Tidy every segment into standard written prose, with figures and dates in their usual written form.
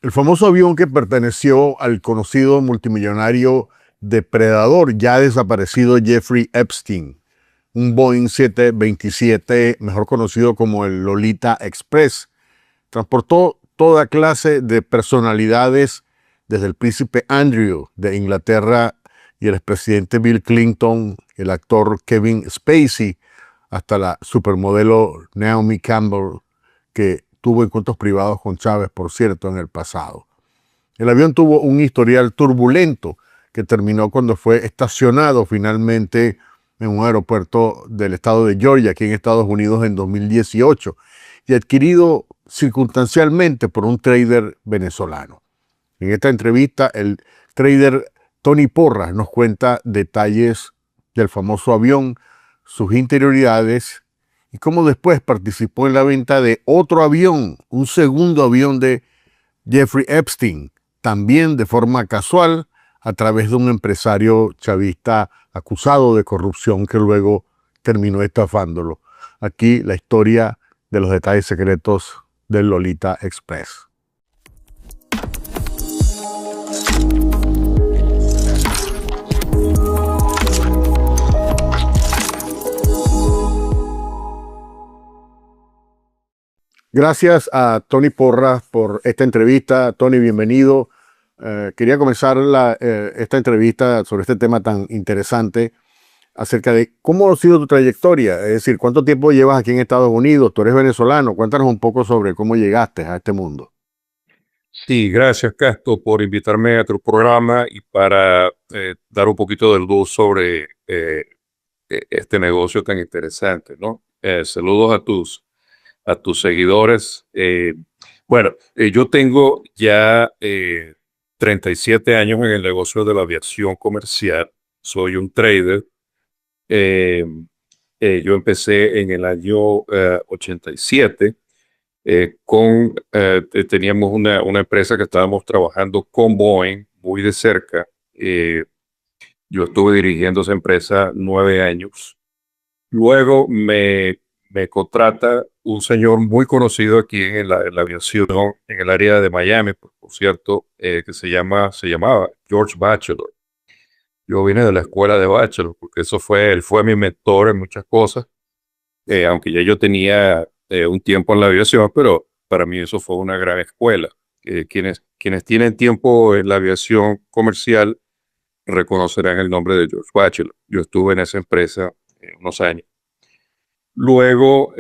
El famoso avión que perteneció al conocido multimillonario depredador ya desaparecido Jeffrey Epstein, un Boeing 727, mejor conocido como el Lolita Express, transportó toda clase de personalidades, desde el príncipe Andrew de Inglaterra y el expresidente Bill Clinton, el actor Kevin Spacey, hasta la supermodelo Naomi Campbell, que tuvo encuentros privados con Chávez, por cierto, en el pasado. El avión tuvo un historial turbulento que terminó cuando fue estacionado finalmente en un aeropuerto del estado de Georgia, aquí en Estados Unidos, en 2018, y adquirido circunstancialmente por un trader venezolano. En esta entrevista, el trader Tony Porras nos cuenta detalles del famoso avión, sus interioridades y cómo después participó en la venta de otro avión, un segundo avión de Jeffrey Epstein, también de forma casual, a través de un empresario chavista acusado de corrupción que luego terminó estafándolo. Aquí la historia de los detalles secretos del Lolita Express. Gracias a Tony Porras por esta entrevista. Tony, bienvenido. Quería comenzar esta entrevista sobre este tema tan interesante acerca de cómo ha sido tu trayectoria. Es decir, ¿cuánto tiempo llevas aquí en Estados Unidos? Tú eres venezolano. Cuéntanos un poco sobre cómo llegaste a este mundo. Sí, gracias, Castro, por invitarme a tu programa y para dar un poquito de luz sobre este negocio tan interesante, ¿no? Saludos a tus seguidores. Yo tengo ya 37 años en el negocio de la aviación comercial. Soy un trader. Eh, yo empecé en el año 87 teníamos una empresa que estábamos trabajando con Boeing muy de cerca. Yo estuve dirigiendo esa empresa 9 años. Luego me contrata un señor muy conocido aquí en la aviación, en el área de Miami, por cierto, que se llamaba George Batchelor. Yo vine de la escuela de Batchelor, porque él fue mi mentor en muchas cosas, aunque ya yo tenía un tiempo en la aviación, pero para mí eso fue una gran escuela. Quienes tienen tiempo en la aviación comercial reconocerán el nombre de George Batchelor. Yo estuve en esa empresa unos años. Luego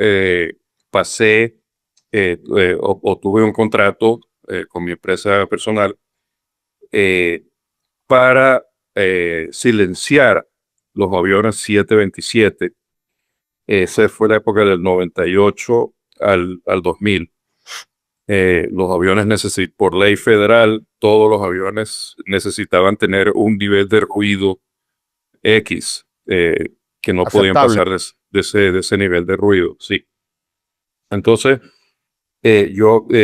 pasé, obtuve un contrato con mi empresa personal eh, para silenciar los aviones 727. Esa fue la época del 98 al 2000. Los aviones por ley federal, todos los aviones necesitaban tener un nivel de ruido X, que no podían Aceptable. pasar de ese nivel de ruido. Sí. Entonces,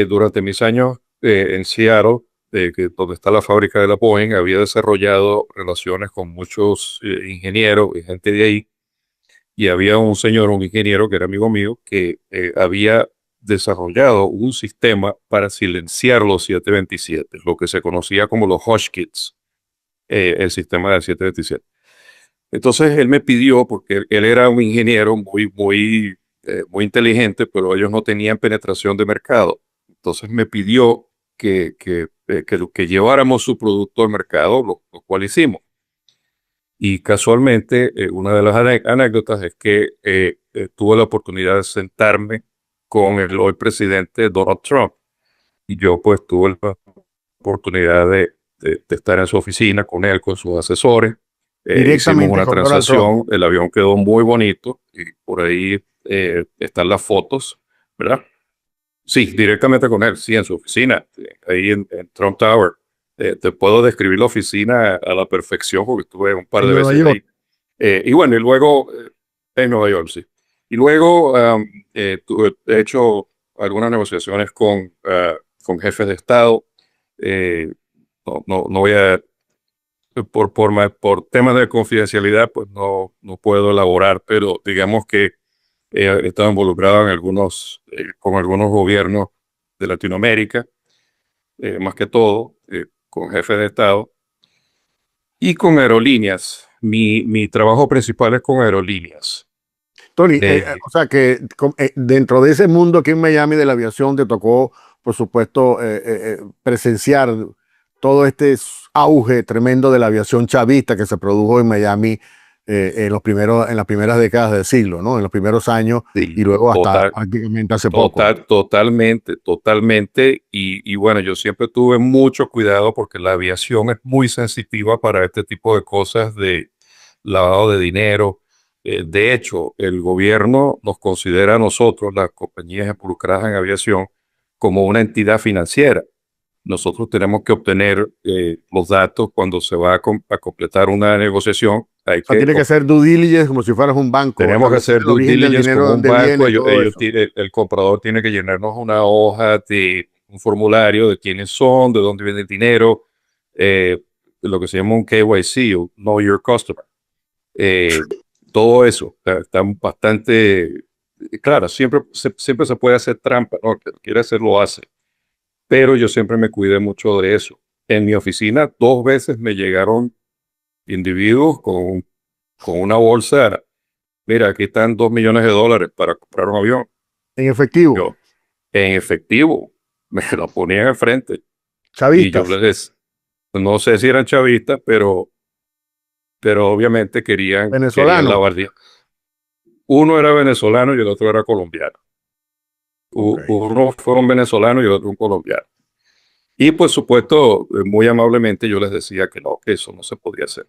durante mis años en Seattle, donde está la fábrica de la Boeing, había desarrollado relaciones con muchos ingenieros y gente de ahí. Y había un ingeniero que era amigo mío, que había desarrollado un sistema para silenciar los 727, lo que se conocía como los Hush Kits, el sistema del 727. Entonces él me pidió, porque él era un ingeniero muy inteligente, pero ellos no tenían penetración de mercado. Entonces me pidió que lleváramos su producto al mercado, lo cual hicimos. Y casualmente, una de las anécdotas es que tuve la oportunidad de sentarme con el hoy presidente Donald Trump. Y yo pues tuve la oportunidad de estar en su oficina con él, con sus asesores. Hicimos Directamente una con Donald Trump. transacción, el avión quedó muy bonito y por ahí están las fotos, ¿verdad? Sí, directamente con él, sí, en su oficina, ahí en Trump Tower. Te puedo describir la oficina a la perfección porque estuve un par En de Nueva veces York. ahí. Y bueno, y luego en Nueva York, sí. Y luego he hecho algunas negociaciones con jefes de Estado. No voy a, por temas de confidencialidad, pues no puedo elaborar, pero digamos que he estado involucrado con algunos gobiernos de Latinoamérica. más que todo, con jefes de Estado y con aerolíneas. Mi trabajo principal es con aerolíneas. Tony, Eh, o sea que dentro de ese mundo aquí en Miami de la aviación te tocó, por supuesto, presenciar todo este auge tremendo de la aviación chavista que se produjo en Miami en las primeras décadas del siglo, ¿no? En los primeros años y sí, luego hasta total, prácticamente hace poco. totalmente, totalmente. Y bueno, yo siempre tuve mucho cuidado porque la aviación es muy sensitiva para este tipo de cosas de lavado de dinero. De hecho, el gobierno nos considera a nosotros, las compañías involucradas en aviación, como una entidad financiera. Nosotros tenemos que obtener los datos cuando se va a completar una negociación. Hay O sea, que tiene que ser due diligence como si fueras un banco, tenemos que establecer hacer el due origen del diligence dinero, como de un dónde banco. viene y todo eso. El comprador tiene que llenarnos una hoja de un formulario de quiénes son, de dónde viene el dinero, eh, lo que se llama un KYC, o Know Your Customer. Eh, Todo eso está bastante claro. Siempre se puede hacer trampa, ¿no? El que quiere hacer lo hace. Pero yo siempre me cuidé mucho de eso. En mi oficina, 2 veces me llegaron individuos con una bolsa. Mira, aquí están $2 millones para comprar un avión. En efectivo, Yo, en efectivo, me lo ponían enfrente. Y yo chavistas, les decía, no sé si eran chavistas, pero obviamente querían venezolanos. lavar dinero. Uno era venezolano y el otro era colombiano. Ok. Uno fue un venezolano y el otro un colombiano. Y por supuesto, muy amablemente yo les decía que no, que eso no se podía hacer.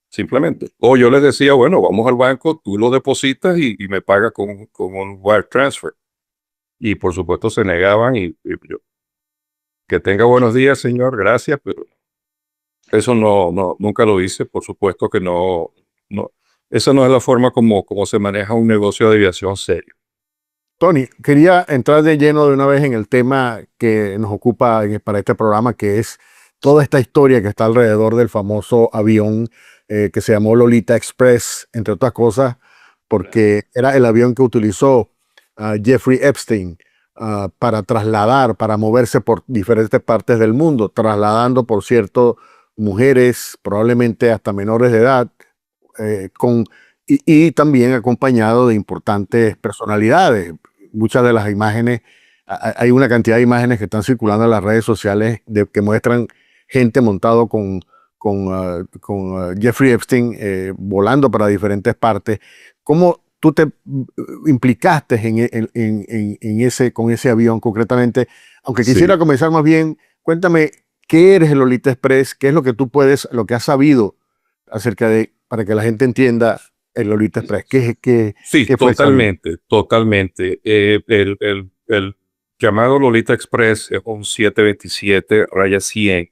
Simplemente. O yo les decía, bueno, vamos al banco, tú lo depositas y me pagas con un wire transfer. Y por supuesto se negaban y yo, que tenga buenos días, señor, gracias, pero eso nunca lo hice, por supuesto que no, esa no es la forma como se maneja un negocio de aviación serio. Tony, quería entrar de lleno de una vez en el tema que nos ocupa para este programa, que es toda esta historia que está alrededor del famoso avión que se llamó Lolita Express, entre otras cosas, porque era el avión que utilizó Jeffrey Epstein para trasladar, para moverse por diferentes partes del mundo, trasladando, por cierto, mujeres, probablemente hasta menores de edad, con y también acompañado de importantes personalidades. Muchas de las imágenes, hay una cantidad de imágenes que están circulando en las redes sociales que muestran gente montado con Jeffrey Epstein volando para diferentes partes. ¿Cómo tú te implicaste con ese avión concretamente? Aunque quisiera Sí, comenzar más bien, cuéntame, ¿qué eres el Lolita Express? ¿Qué es lo que tú puedes, lo que has sabido acerca de, para que la gente entienda el Lolita Express? sí, ¿Qué fue ese avión? totalmente, totalmente. El llamado Lolita Express es un 727-100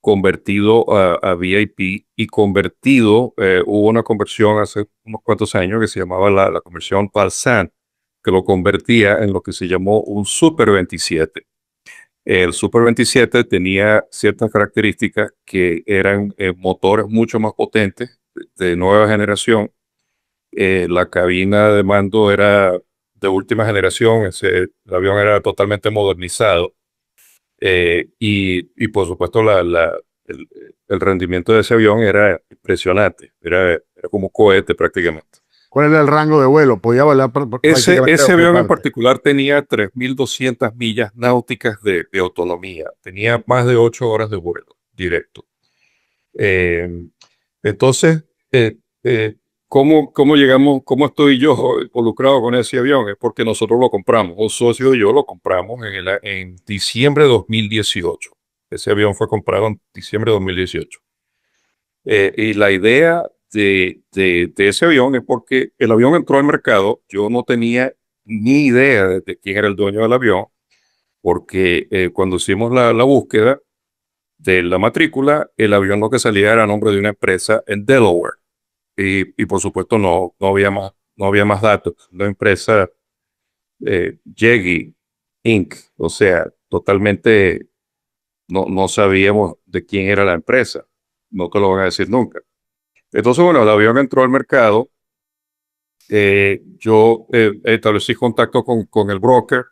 convertido a VIP y convertido, hubo una conversión hace unos cuantos años que se llamaba la conversión Palsan, que lo convertía en lo que se llamó un Super 27. El Super 27 tenía ciertas características que eran motores mucho más potentes, de nueva generación. La cabina de mando era de última generación, el avión era totalmente modernizado. Y por supuesto el, el rendimiento de ese avión era impresionante, era como un cohete prácticamente. ¿Cuál era el rango de vuelo? Podía volar prácticamente a Ese cualquier avión en parte. particular tenía 3.200 millas náuticas de autonomía, tenía más de 8 horas de vuelo directo. Eh, entonces, eh, eh, ¿cómo llegamos, cómo estoy yo involucrado con ese avión? Es porque nosotros lo compramos, un socio y yo lo compramos en diciembre de 2018. Ese avión fue comprado en diciembre de 2018. Y la idea de ese avión es porque el avión entró al mercado, yo no tenía ni idea de quién era el dueño del avión, porque cuando hicimos la búsqueda de la matrícula, el avión lo que salía era a nombre de una empresa en Delaware. Y por supuesto no había más datos. La empresa Yegi Inc. O sea, totalmente no sabíamos de quién era la empresa. No te lo van a decir nunca. Entonces, bueno, el avión entró al mercado. Yo establecí contacto con el broker.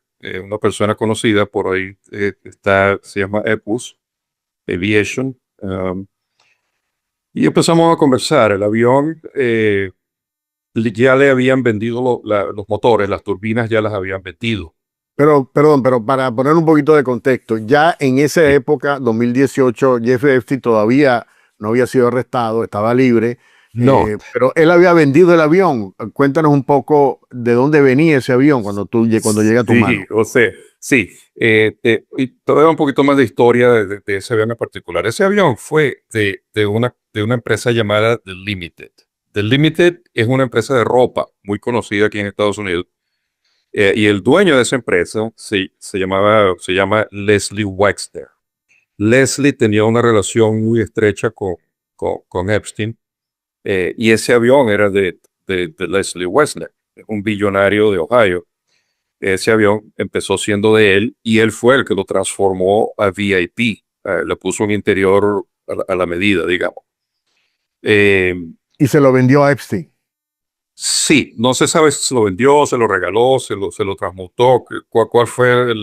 una persona conocida por ahí, se llama Epus Aviation, y empezamos a conversar. El avión ya le habían vendido los motores, las turbinas ya las habían vendido. Pero, perdón, pero para poner un poquito de contexto, ya en esa Sí. época, 2018, Jeffrey Epstein todavía no había sido arrestado, estaba libre, No, pero él había vendido el avión. Cuéntanos un poco de dónde venía ese avión cuando llega a tu sí, mano. o sea, sí. Y te voy a dar un poquito más de historia de ese avión en particular. Ese avión fue de una empresa llamada The Limited. The Limited es una empresa de ropa muy conocida aquí en Estados Unidos. Y el dueño de esa empresa se llama Leslie Wexner. Leslie tenía una relación muy estrecha con Epstein, y ese avión era de Leslie Wexner, un billonario de Ohio. Ese avión empezó siendo de él y él fue el que lo transformó a VIP. Le puso un interior a la medida, digamos. Eh, Y se lo vendió a Epstein. sí, no se sabe si se lo vendió, se lo regaló, se lo transmutó, cuál fue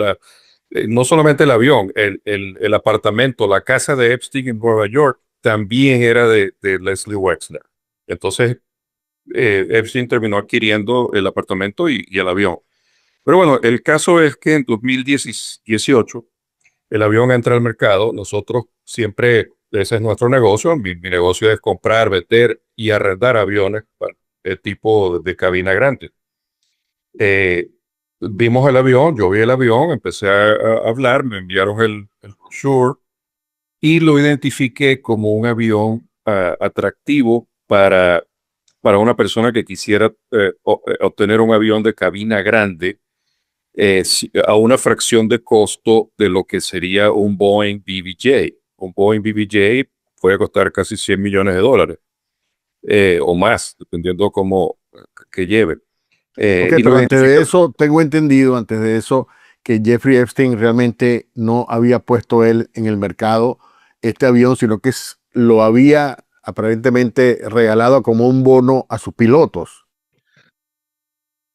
no solamente el avión, el apartamento, la casa de Epstein en Nueva York también era de Leslie Wexner. Entonces, Epstein terminó adquiriendo el apartamento y el avión. Pero bueno, el caso es que en 2018 el avión entra al mercado. Nosotros siempre, ese es nuestro negocio. Mi negocio es comprar, vender y arrendar aviones para el tipo de cabina grande. Eh, Vimos el avión, yo vi el avión, empecé a hablar, me enviaron el brochure y lo identifiqué como un avión atractivo para una persona que quisiera obtener un avión de cabina grande, a una fracción de costo de lo que sería un Boeing BBJ. Un Boeing BBJ puede costar casi $100 millones, o más, dependiendo cómo que lleve. Ok, Y lo pero antes identifica. de eso, tengo entendido, antes de eso, que Jeffrey Epstein realmente no había puesto él en el mercado este avión, sino que lo había aparentemente regalado como un bono a sus pilotos.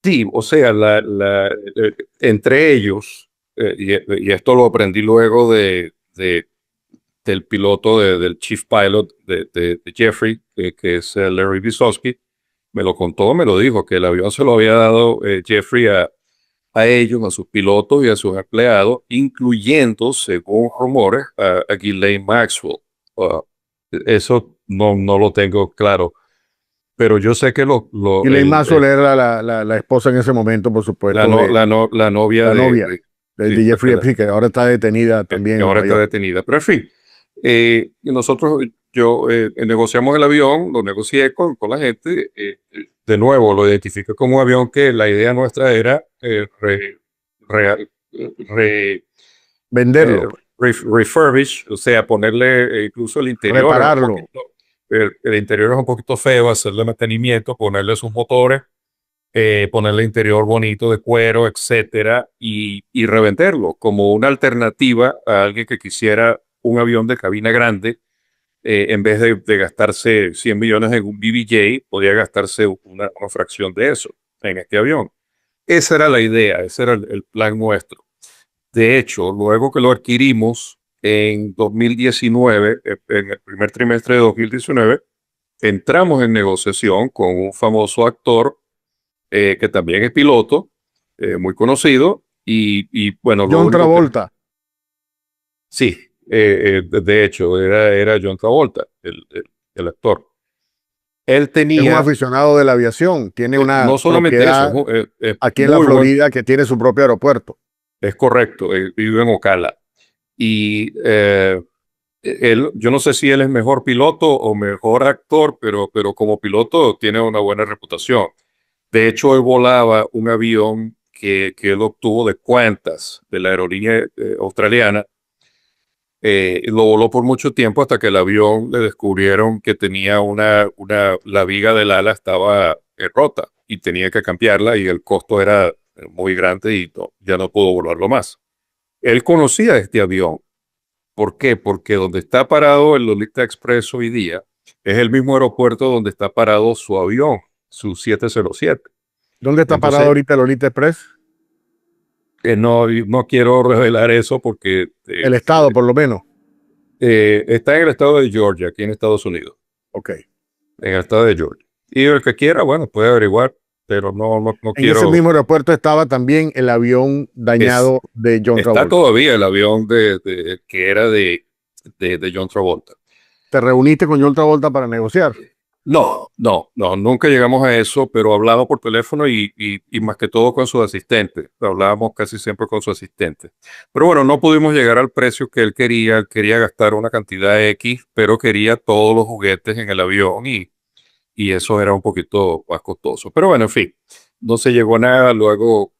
Sí, o sea, entre ellos, y esto lo aprendí luego del piloto, del chief pilot de Jeffrey, que es Larry Visosky. Me lo contó, me lo dijo, que el avión se lo había dado Jeffrey a ellos, a sus pilotos y a sus empleados, incluyendo, según rumores, a Ghislaine Maxwell. Uh, Eso no lo tengo claro, pero yo sé que Y Lane Maxwell era la esposa en ese momento, por la, supuesto, no- de la novia la novia sí, de Jeffrey Epstein, que ahora está detenida también que en ahora Nueva está York. detenida. Pero en fin, y nosotros, yo negociamos el avión, lo negocié con la gente. De nuevo, lo identifiqué como un avión que la idea nuestra era re- re- Venderlo, refurbish, o sea, ponerle incluso el interior es un repararlo. poquito, el interior es un poquito feo, hacerle mantenimiento, ponerle sus motores, ponerle interior bonito de cuero, etcétera, y revenderlo como una alternativa a alguien que quisiera un avión de cabina grande. En vez de gastarse 100 millones en un BBJ, podía gastarse una fracción de eso en este avión. Esa era la idea, ese era el plan nuestro. De hecho, luego que lo adquirimos en 2019, en el primer trimestre de 2019, entramos en negociación con un famoso actor, que también es piloto, muy conocido, y bueno, lo John único que Travolta, sí, de hecho, era John Travolta, el actor. Él es un tenía, aficionado de la aviación, tiene una no solamente eso, propiedad es aquí en la muy buen, Florida que tiene su propio aeropuerto. es correcto, vive en Ocala. Y yo no sé si él es mejor piloto o mejor actor, pero como piloto tiene una buena reputación. De hecho, él volaba un avión que él obtuvo de Qantas, de la aerolínea australiana. Lo voló por mucho tiempo hasta que el avión le descubrieron que tenía la viga del ala estaba rota y tenía que cambiarla, y el costo era muy grande y ya no pudo volarlo más. Él conocía este avión. ¿Por qué? Porque donde está parado el Lolita Express hoy día es el mismo aeropuerto donde está parado su avión, su 707. ¿Dónde está parado Entonces, ahorita el Lolita Express? no quiero revelar eso porque El estado, por lo menos. está en el estado de Georgia, aquí en Estados Unidos, Ok. en el estado de Georgia. Y el que quiera, bueno, puede averiguar, pero no En ese quiero. mismo aeropuerto estaba también el avión Es, dañado de John está Travolta. todavía el avión que era de John Travolta. ¿Te reuniste con John Travolta para negociar? No, nunca llegamos a eso, pero hablaba por teléfono y más que todo con su asistente. Hablábamos casi siempre con su asistente. Pero bueno, no pudimos llegar al precio que él quería. Él quería gastar una cantidad X, pero quería todos los juguetes en el avión y eso era un poquito más costoso. Pero bueno, en fin, no se llegó a nada. Luego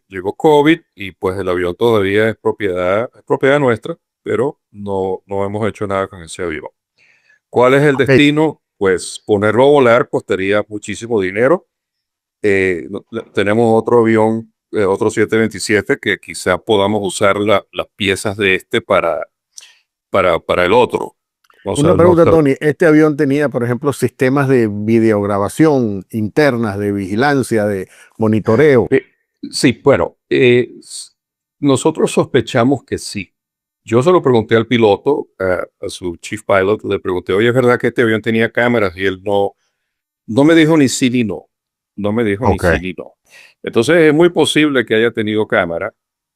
llegó COVID y pues el avión todavía es propiedad nuestra, pero no hemos hecho nada con ese avión. ¿Cuál es el Ok. destino? Pues ponerlo a volar costaría muchísimo dinero. Tenemos otro avión, otro 727, que quizá podamos usar las piezas de este para el otro. O Una sea, no pregunta, está- Tony. ¿Este avión tenía, por ejemplo, sistemas de videograbación internas, de vigilancia, de monitoreo? eh, sí, bueno, nosotros sospechamos que sí. Yo se lo pregunté al piloto, a su chief pilot, le pregunté, oye, ¿es verdad que este avión tenía cámaras? Y él no me dijo ni sí ni no. No me dijo ni Ok. sí ni no. Entonces es muy posible que haya tenido cámara.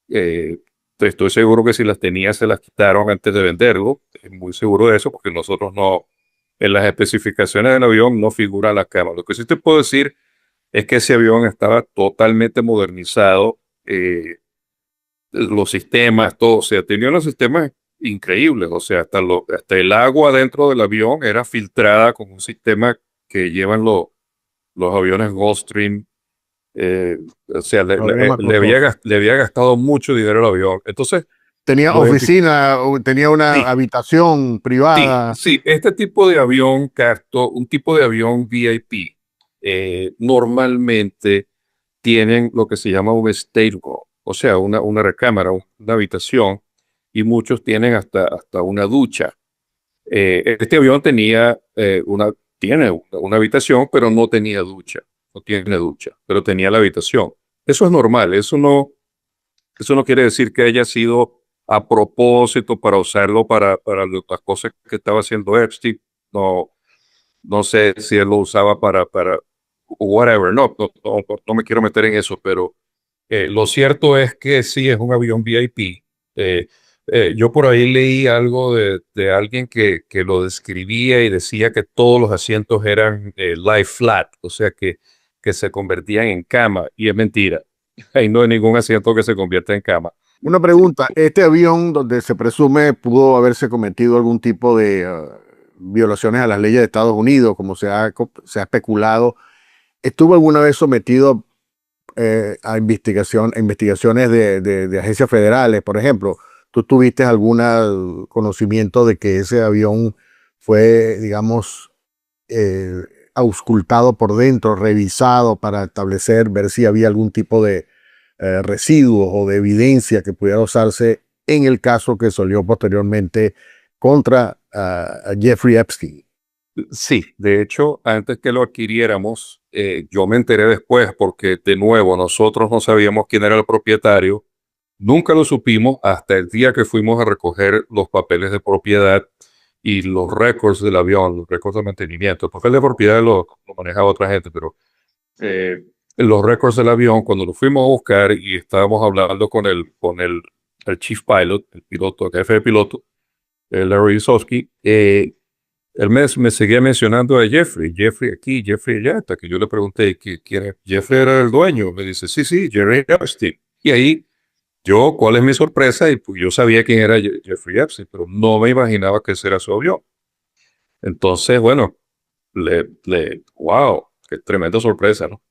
Eh, Estoy seguro que si las tenía se las quitaron antes de venderlo. Es muy seguro de eso porque nosotros no, en las especificaciones del avión no figura la cámara. Lo que sí te puedo decir es que ese avión estaba totalmente modernizado. Los sistemas, todo, o sea, tenía unos sistemas increíbles. O sea, hasta el agua dentro del avión era filtrada con un sistema que llevan los aviones Gulfstream. eh, o sea, Todavía más costoso. le había gastado mucho dinero al avión. Entonces, ¿Tenía lo identifiqué. oficina o tenía una Sí, habitación privada? sí, este tipo de avión, Casto, un tipo de avión VIP, normalmente tienen lo que se llama un stateroom, o sea, una recámara, una habitación, y muchos tienen hasta una ducha. Este avión tiene una habitación, pero no tenía ducha. No tiene ducha, pero tenía la habitación. Eso es normal. Eso no quiere decir que haya sido a propósito para usarlo para las cosas que estaba haciendo Epstein. No, no sé si él lo usaba para whatever. No me quiero meter en eso, pero lo cierto es que sí es un avión VIP. Eh, yo por ahí leí algo de alguien que lo describía y decía que todos los asientos eran lie flat, o sea que se convertían en cama, y es mentira. Ahí no hay ningún asiento que se convierta en cama. Una pregunta, ¿este avión donde se presume pudo haberse cometido algún tipo de violaciones a las leyes de Estados Unidos, como se ha especulado, estuvo alguna vez sometido a investigaciones de agencias federales, por ejemplo? ¿Tú tuviste algún conocimiento de que ese avión fue, digamos, eh, auscultado por dentro, revisado para ver si había algún tipo de residuos o de evidencia que pudiera usarse en el caso que salió posteriormente contra a Jeffrey Epstein? Sí, de hecho, antes que lo adquiriéramos, yo me enteré después porque, de nuevo, nosotros no sabíamos quién era el propietario. Nunca lo supimos hasta el día que fuimos a recoger los papeles de propiedad y los récords del avión, los récords de mantenimiento. El papel de propiedad lo manejaba otra gente, pero los récords del avión, cuando lo fuimos a buscar y estábamos hablando el chief pilot, el piloto, el jefe de piloto, Larry Isowski, él me seguía mencionando a Jeffrey aquí, Jeffrey allá, hasta que yo le pregunté quién es. Jeffrey era el dueño. Me dice, sí, Jerry Epstein. Y ahí ¿cuál es mi sorpresa? Y pues yo sabía quién era Jeffrey Epstein, pero no me imaginaba que ese era su avión. Entonces, bueno, wow, qué tremenda sorpresa, ¿no?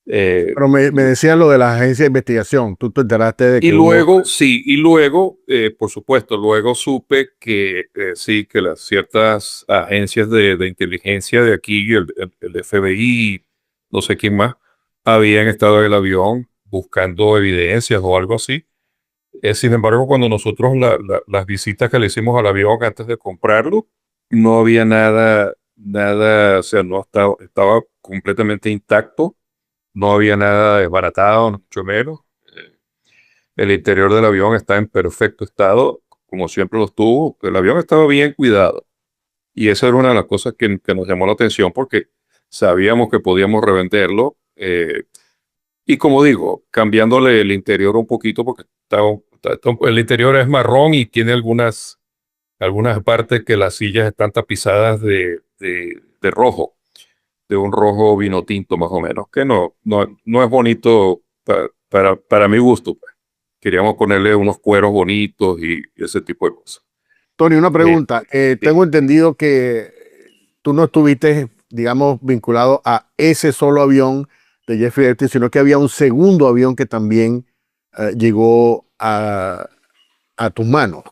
Eh, Pero me decía lo de la agencia de investigación. ¿Tú te enteraste de y que hubo? luego, sí, por supuesto, luego supe que sí, que las ciertas agencias de inteligencia de aquí, el FBI, no sé quién más, habían estado en el avión buscando evidencias o algo así. Sin embargo, cuando nosotros las visitas que le hicimos al avión antes de comprarlo, no había nada, o sea, no estaba completamente intacto, no había nada desbaratado, ni mucho menos. El interior del avión está en perfecto estado, como siempre lo estuvo. El avión estaba bien cuidado. Y esa era una de las cosas que nos llamó la atención porque sabíamos que podíamos revenderlo. Y como digo, cambiándole el interior un poquito porque el interior es marrón y tiene algunas partes que las sillas están tapizadas de rojo, de un rojo vino tinto más o menos, que no es bonito para mi gusto, pues. Queríamos ponerle unos cueros bonitos y ese tipo de cosas. Tony, una Eh, pregunta. sí, Tengo entendido que tú no estuviste, digamos, vinculado a ese solo avión de Jeffrey Epstein, sino que había un segundo avión que también llegó a tus manos.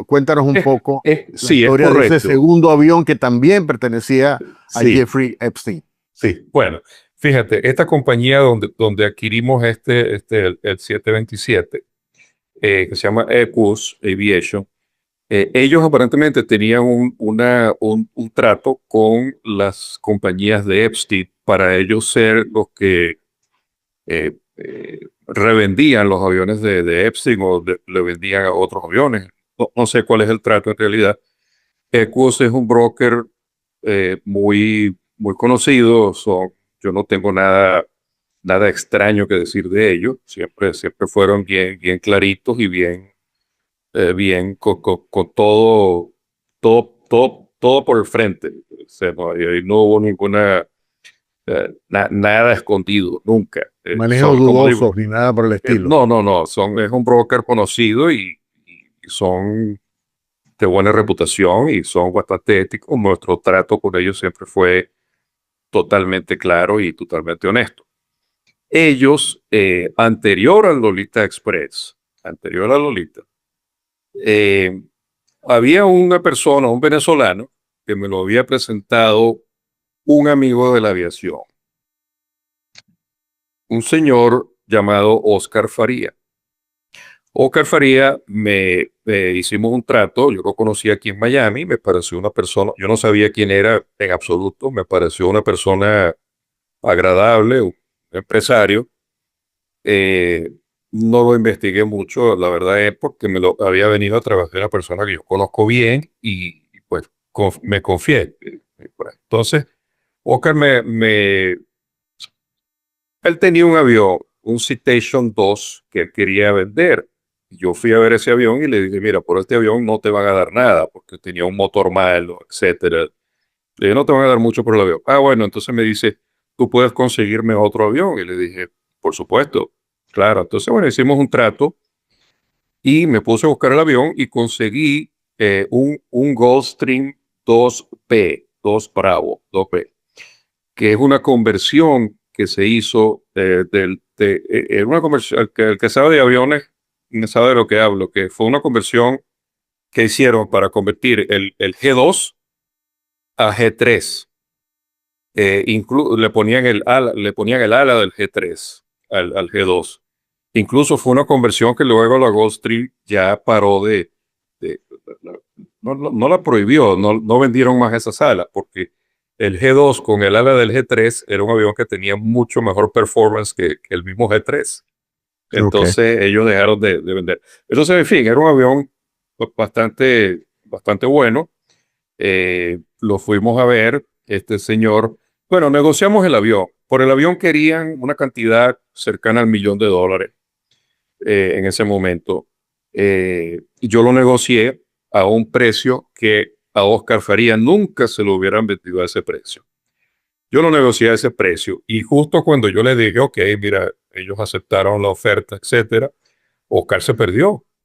Cuéntanos un poco la sí, es historia de ese correcto. segundo avión que también pertenecía a Sí, Jeffrey Epstein. sí. Bueno, fíjate, esta compañía donde adquirimos el 727, que se llama Ecus Aviation. Ellos aparentemente tenían un trato con las compañías de Epstein para ellos ser los que revendían los aviones de Epstein o le vendían a otros aviones. No sé cuál es el trato en realidad. Ecus es un broker muy conocido. Yo no tengo nada extraño que decir de ellos. Siempre fueron bien claritos y bien con todo por el frente. O sea, no hubo nada escondido, nunca. Manejos Como digo, dudosos ni nada por el estilo. no, es un broker conocido y son de buena reputación y son bastante éticos. Nuestro trato con ellos siempre fue totalmente claro y totalmente honesto. Ellos, anterior a Lolita, eh, había una persona, un venezolano, que me lo había presentado un amigo de la aviación, un señor llamado Oscar Faría. Oscar Faría hicimos un trato, yo lo conocí aquí en Miami, me pareció una persona, yo no sabía quién era en absoluto, me pareció una persona agradable, un empresario. Eh, no lo investigué mucho, la verdad es porque me lo había venido a trabajar una persona que yo conozco bien y pues me confié. Entonces, Oscar él tenía un avión, un Citation 2 que él quería vender. Yo fui a ver ese avión y le dije, mira, por este avión no te van a dar nada porque tenía un motor malo, etcétera. Le dije, no te van a dar mucho por el avión. Ah, bueno, entonces me dice, tú puedes conseguirme otro avión. Y le dije, por supuesto, claro. Entonces, bueno, hicimos un trato y me puse a buscar el avión y conseguí un Gulfstream 2B, 2 Bravo, 2B, que es una conversión que se hizo era una conversión, el que sabe de aviones sabe de lo que hablo, que fue una conversión que hicieron para convertir el G2 a G3. Le ponían el ala del G3 al G2. Incluso fue una conversión que luego la Gulfstream ya paró de- no la prohibió, no vendieron más esas alas, porque el G2 con el ala del G3 era un avión que tenía mucho mejor performance que el mismo G3. Ok. Entonces ellos dejaron de vender. Entonces, en fin, era un avión bastante bueno. Lo fuimos a ver, este señor. Bueno, negociamos el avión. Por el avión querían una cantidad cercana al $1.000.000 en ese momento. Yo lo negocié a un precio que a Oscar Faría nunca se lo hubieran vendido a ese precio. Yo lo negocié a ese precio y justo cuando yo le dije, ok, mira, ellos aceptaron la oferta, etcétera, Oscar se perdió.